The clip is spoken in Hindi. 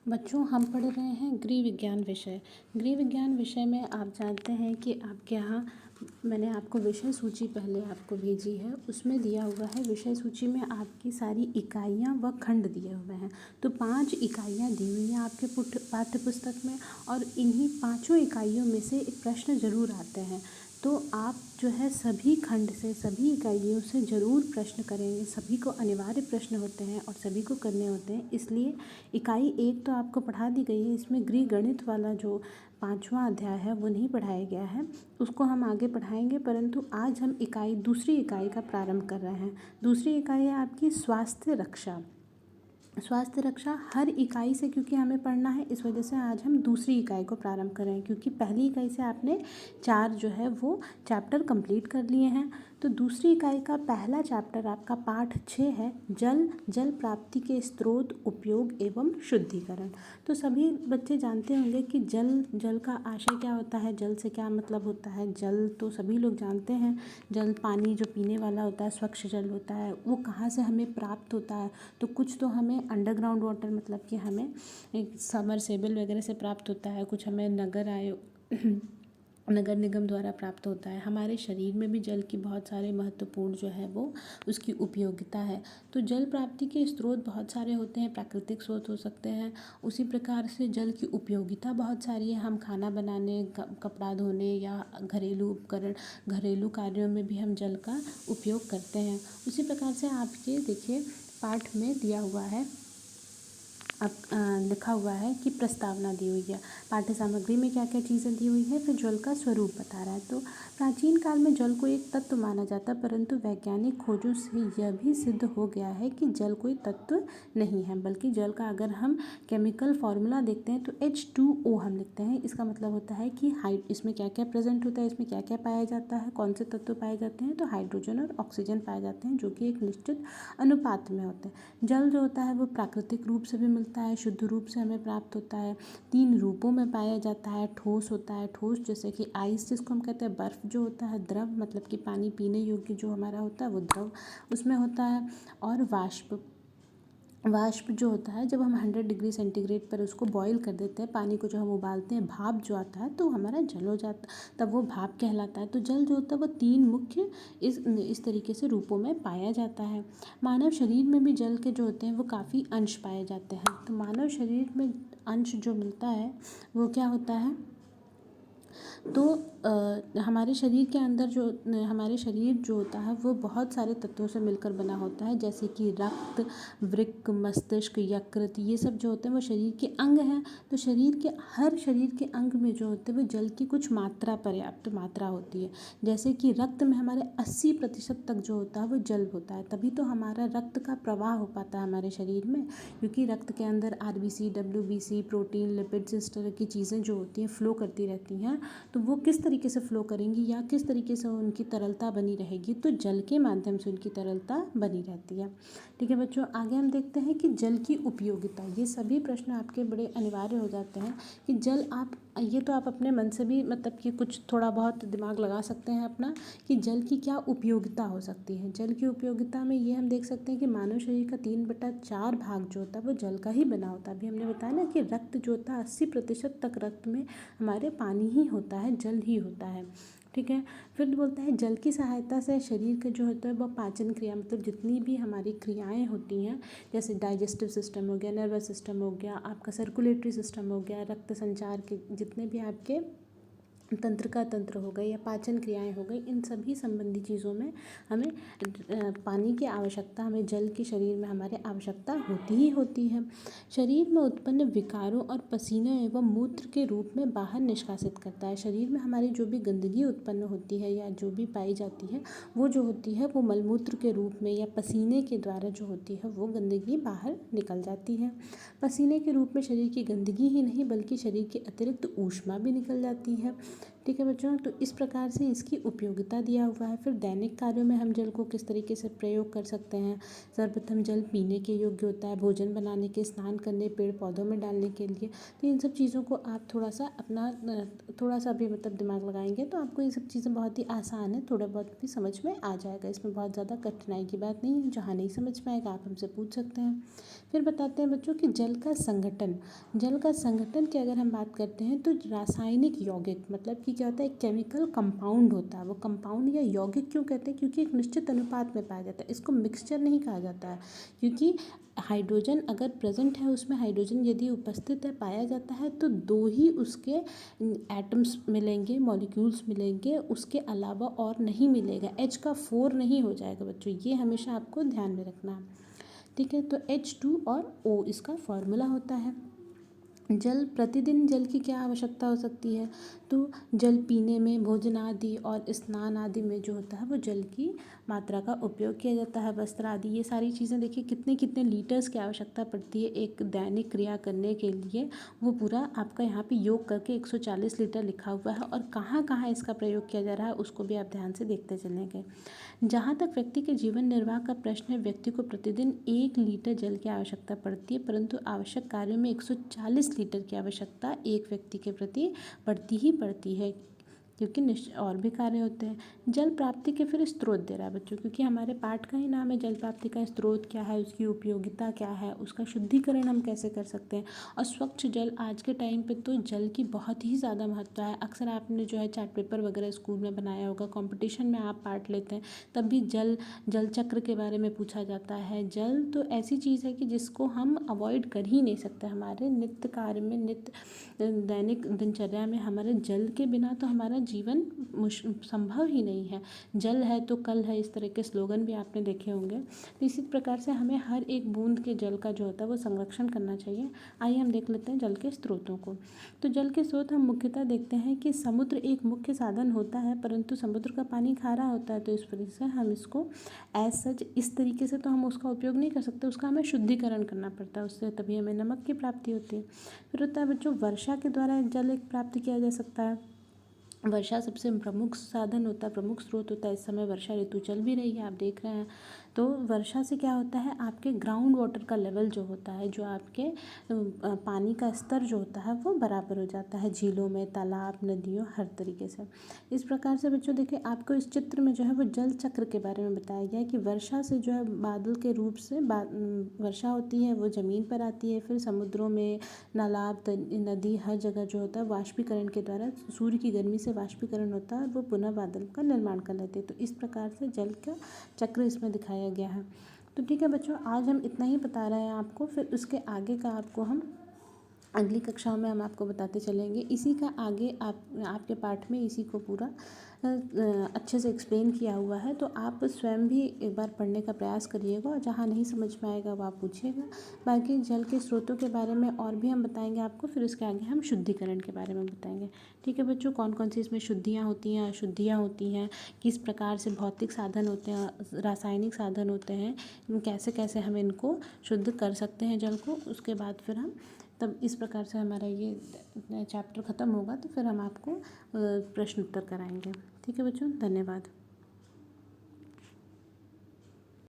बच्चों, हम पढ़ रहे हैं गृह विज्ञान विषय। गृह विज्ञान विषय में आप जानते हैं कि आपके यहाँ मैंने आपको विषय सूची पहले आपको भेजी है, उसमें दिया हुआ है विषय सूची में आपकी सारी इकाइयाँ व खंड दिए हुए हैं। तो 5 इकाइयाँ दी हुई हैं आपके पाठ्य पुस्तक में, और इन्हीं पाँचों इकाइयों में से एक प्रश्न ज़रूर आते हैं। तो आप जो है सभी खंड से, सभी इकाइयों से ज़रूर प्रश्न करेंगे। सभी को अनिवार्य प्रश्न होते हैं और सभी को करने होते हैं, इसलिए इकाई 1 तो आपको पढ़ा दी गई है। इसमें गृह गणित वाला जो 5वां अध्याय है वो नहीं पढ़ाया गया है, उसको हम आगे पढ़ाएंगे। परंतु आज हम दूसरी इकाई का प्रारंभ कर रहे हैं। दूसरी इकाई है आपकी स्वास्थ्य रक्षा। स्वास्थ्य रक्षा हर इकाई से क्योंकि हमें पढ़ना है, इस वजह से आज हम दूसरी इकाई को प्रारंभ कर रहे हैं, क्योंकि पहली इकाई से आपने 4 जो है वो चैप्टर कंप्लीट कर लिए हैं। तो दूसरी इकाई का पहला चैप्टर आपका पाठ 6 है, जल प्राप्ति के स्रोत, उपयोग एवं शुद्धिकरण। तो सभी बच्चे जानते होंगे कि जल का आशय क्या होता है, जल से क्या मतलब होता है। जल तो सभी लोग जानते हैं, जल पानी जो पीने वाला होता है, स्वच्छ जल होता है, वो कहाँ से हमें प्राप्त होता है। तो कुछ तो हमें अंडरग्राउंड वाटर मतलब कि हमें एक समरसेबल वगैरह से प्राप्त होता है, कुछ हमें नगर निगम द्वारा प्राप्त होता है। हमारे शरीर में भी जल की बहुत सारे महत्वपूर्ण जो है वो उसकी उपयोगिता है। तो जल प्राप्ति के स्रोत बहुत सारे होते हैं, प्राकृतिक स्रोत हो सकते हैं। उसी प्रकार से जल की उपयोगिता बहुत सारी है। हम खाना बनाने, कपड़ा धोने या घरेलू कार्यों में भी हम जल का उपयोग करते हैं। उसी प्रकार से आपके देखिए पाठ में दिया हुआ है, अब लिखा हुआ है कि प्रस्तावना दी हुई है। पाठ्य सामग्री में क्या क्या चीज़ें दी हुई हैं, फिर जल का स्वरूप बता रहा है। तो प्राचीन काल में जल को एक तत्व माना जाता, परंतु वैज्ञानिक खोजों से यह भी सिद्ध हो गया है कि जल कोई तत्व नहीं है, बल्कि जल का अगर हम केमिकल फॉर्मूला देखते हैं तो H2O हम लिखते हैं। इसका मतलब होता है कि इसमें क्या क्या प्रेजेंट होता है, इसमें क्या क्या पाया जाता है, कौन से तत्व पाए जाते हैं। तो हाइड्रोजन और ऑक्सीजन पाए जाते हैं, जो कि एक निश्चित अनुपात में होते हैं। जल जो होता है वो प्राकृतिक रूप से भी मिलता है, शुद्ध रूप से हमें प्राप्त होता है। 3 रूपों में पाया जाता है। ठोस होता है, ठोस जैसे कि आइस जिसको हम कहते हैं, बर्फ़ जो होता है द्रव मतलब कि पानी पीने योग्य जो हमारा होता है वो द्रव उसमें होता है। और वाष्प जो होता है, जब हम 100 डिग्री सेंटीग्रेड पर उसको बॉईल कर देते हैं, पानी को जो हम उबालते हैं, भाप जो आता है तो हमारा जल हो जाता, तब वो भाप कहलाता है। तो जल जो होता है वो 3 मुख्य इस तरीके से रूपों में पाया जाता है। मानव शरीर में भी जल के जो होते हैं वो काफ़ी अंश पाए जाते हैं। तो मानव शरीर में अंश जो मिलता है वो क्या होता है, तो हमारे शरीर के अंदर हमारे शरीर जो होता है वो बहुत सारे तत्वों से मिलकर बना होता है, जैसे कि रक्त, वृक्क, मस्तिष्क, यकृत, ये सब जो होते हैं वो शरीर के अंग हैं। तो हर शरीर के अंग में जो होते हैं वो जल की कुछ मात्रा, पर्याप्त मात्रा होती है। जैसे कि रक्त में हमारे 80% तक जो होता है वो जल होता है, तभी तो हमारा रक्त का प्रवाह हो पाता है हमारे शरीर में, क्योंकि रक्त के अंदर RBC, WBC, प्रोटीन, लिपिड्स, इस तरह की चीज़ें जो होती हैं फ्लो करती रहती हैं। तो वो किस तरीके से फ़्लो करेंगी या किस तरीके से उनकी तरलता बनी रहेगी, तो जल के माध्यम से उनकी तरलता बनी रहती है। ठीक है बच्चों, आगे हम देखते हैं कि जल की उपयोगिता। ये सभी प्रश्न आपके बड़े अनिवार्य हो जाते हैं कि ये तो आप अपने मन से भी मतलब कि कुछ थोड़ा बहुत दिमाग लगा सकते हैं अपना, कि जल की क्या उपयोगिता हो सकती है। जल की उपयोगिता में ये हम देख सकते हैं कि मानव शरीर का 3/4 भाग जो होता है वो जल का ही बना होता है। अभी हमने बताया ना कि रक्त जो होता है 80% तक रक्त में हमारे पानी ही होता है, जल ही होता है। ठीक है, फिर बोलता है जल की सहायता से शरीर का जो होता है वह पाचन क्रिया, मतलब जितनी भी हमारी क्रियाएं होती हैं, जैसे डाइजेस्टिव सिस्टम हो गया, नर्वस सिस्टम हो गया, आपका सर्कुलेटरी सिस्टम हो गया, रक्त संचार के जितने भी आपके तंत्र हो गई या पाचन क्रियाएं हो गई, इन सभी संबंधी चीज़ों में हमें पानी की आवश्यकता, हमें जल की शरीर में हमारे आवश्यकता होती ही होती है। शरीर में उत्पन्न विकारों और पसीने एवं मूत्र के रूप में बाहर निष्कासित करता है। शरीर में हमारी जो भी गंदगी उत्पन्न होती है या जो भी पाई जाती है वो जो होती है वो मलमूत्र के रूप में या पसीने के द्वारा जो होती है वो गंदगी बाहर निकल जाती है। पसीने के रूप में शरीर की गंदगी ही नहीं बल्कि शरीर की अतिरिक्त ऊष्मा भी निकल जाती है। ठीक है बच्चों, तो इस प्रकार से इसकी उपयोगिता दिया हुआ है। फिर दैनिक कार्यों में हम जल को किस तरीके से प्रयोग कर सकते हैं। सर्वप्रथम जल पीने के योग्य होता है, भोजन बनाने के, स्नान करने, पेड़ पौधों में डालने के लिए। तो इन सब चीज़ों को आप थोड़ा सा भी मतलब दिमाग लगाएंगे तो आपको ये सब चीज़ें बहुत ही आसान है, थोड़ा बहुत भी समझ में आ जाएगा। इसमें बहुत ज़्यादा कठिनाई की बात नहीं है, जहाँ नहीं समझ में आएगा आप हमसे पूछ सकते हैं। फिर बताते हैं बच्चों कि जल का संगठन। जल का संगठन की अगर हम बात करते हैं तो रासायनिक यौगिक, मतलब कि क्या होता है, एक केमिकल कंपाउंड होता है। वो कंपाउंड या यौगिक क्यों कहते हैं, क्योंकि एक निश्चित अनुपात में पाया जाता है। इसको मिक्सचर नहीं कहा जाता है, क्योंकि हाइड्रोजन अगर प्रेजेंट है, उसमें हाइड्रोजन यदि उपस्थित है, पाया जाता है, तो दो ही उसके एटम्स मिलेंगे, मॉलिक्यूल्स मिलेंगे, उसके अलावा और नहीं मिलेगा। H का 4 नहीं हो जाएगा बच्चों, ये हमेशा आपको ध्यान में रखना है। ठीक है, तो H2 और O इसका फॉर्मूला होता है। जल, प्रतिदिन जल की क्या आवश्यकता हो सकती है, तो जल पीने में, भोजन आदि और स्नान आदि में जो होता है वो जल की मात्रा का उपयोग किया जाता है। वस्त्र आदि, ये सारी चीज़ें देखिए कितने कितने लीटर्स की आवश्यकता पड़ती है एक दैनिक क्रिया करने के लिए, वो पूरा आपका यहाँ पे योग करके 140 लीटर लिखा हुआ है। और कहाँ कहाँ इसका प्रयोग किया जा रहा है उसको भी आप ध्यान से देखते चलेंगे। जहाँ तक व्यक्ति के जीवन निर्वाह का प्रश्न है, व्यक्ति को प्रतिदिन 1 लीटर जल की आवश्यकता पड़ती है, परंतु आवश्यक कार्यों में 140 लीटर की आवश्यकता एक व्यक्ति के प्रति पड़ती ही पड़ती है, क्योंकि और भी कार्य होते हैं। जल प्राप्ति के फिर स्रोत दे रहा है बच्चों, क्योंकि हमारे पाठ का ही नाम है जल प्राप्ति का स्रोत क्या है, उसकी उपयोगिता क्या है, उसका शुद्धिकरण हम कैसे कर सकते हैं। और स्वच्छ जल, आज के टाइम पे तो जल की बहुत ही ज़्यादा महत्व है। अक्सर आपने जो है चार्ट पेपर वगैरह स्कूल में बनाया होगा, कंपटीशन में आप पार्ट लेते हैं, तब भी जल चक्र के बारे में पूछा जाता है। जल तो ऐसी चीज़ है कि जिसको हम अवॉइड कर ही नहीं सकते। हमारे नित्य कार्य में, नित्य दैनिक दिनचर्या में हमारे जल के बिना तो हमारा जीवन संभव ही नहीं है। जल है तो कल है, इस तरह के स्लोगन भी आपने देखे होंगे। तो इसी प्रकार से हमें हर एक बूंद के जल का जो होता है वो संरक्षण करना चाहिए। आइए हम देख लेते हैं जल के स्रोतों को। तो जल के स्रोत हम मुख्यतः देखते हैं कि समुद्र एक मुख्य साधन होता है, परंतु समुद्र का पानी खारा होता है, तो इस वजह से हम इसको एज सच इस तरीके से तो हम उसका उपयोग नहीं कर सकते, उसका हमें शुद्धिकरण करना पड़ता है, उससे तभी हमें नमक की प्राप्ति होती है। फिर होता है बच्चों, वर्षा के द्वारा जल एक प्राप्त किया जा सकता है। वर्षा सबसे प्रमुख साधन होता है, प्रमुख स्रोत होता है। इस समय वर्षा ऋतु चल भी रही है, आप देख रहे हैं। तो वर्षा से क्या होता है, आपके ग्राउंड वाटर का लेवल जो होता है, जो आपके पानी का स्तर जो होता है वो बराबर हो जाता है, झीलों में, तालाब, नदियों, हर तरीके से। इस प्रकार से बच्चों देखिए, आपको इस चित्र में जो है वो जल चक्र के बारे में बताया गया है कि वर्षा से जो है बादल के रूप से वर्षा होती है, वो ज़मीन पर आती है, फिर समुद्रों में, तालाब, नदी, हर जगह जो होता है वाष्पीकरण के द्वारा, सूर्य की गर्मी से वाष्पीकरण होता है और वो पुनः बादल का निर्माण कर लेते हैं। तो इस प्रकार से जल का चक्र इसमें दिखाया गया है। तो ठीक है बच्चों, आज हम इतना ही बता रहे हैं आपको, फिर उसके आगे का आपको हम अगली कक्षाओं में हम आपको बताते चलेंगे। इसी का आगे आपके पाठ में इसी को पूरा अच्छे से एक्सप्लेन किया हुआ है, तो आप स्वयं भी एक बार पढ़ने का प्रयास करिएगा, और जहाँ नहीं समझ में आएगा वो आप पूछिएगा। बाकी जल के स्रोतों के बारे में और भी हम बताएंगे आपको, फिर उसके आगे हम शुद्धिकरण के बारे में बताएंगे। ठीक है बच्चों, कौन कौन सी इसमें शुद्धियाँ होती हैं, अशुद्धियाँ होती हैं, किस प्रकार से भौतिक साधन होते हैं, रासायनिक साधन होते हैं, कैसे कैसे हम इनको शुद्ध कर सकते हैं जल को, उसके बाद फिर हम तब इस प्रकार से हमारा ये चैप्टर ख़त्म होगा, तो फिर हम आपको प्रश्न उत्तर कराएंगे। ठीक है बच्चों, धन्यवाद।